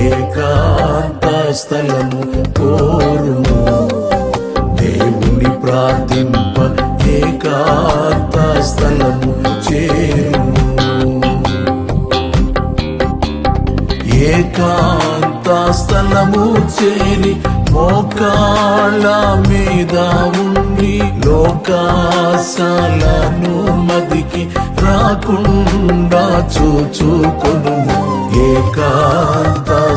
ఏకాంత స్థలము కోరుము. దేవుని ప్రార్థింప ఏకాంత స్థలము చేరుము. ఏకాంత స్థలము చేరి మోకాళ్ళ మీద ఉండి లోకాశాలను మదికి రాకుండా చూచుకొనుము. ఏకాంత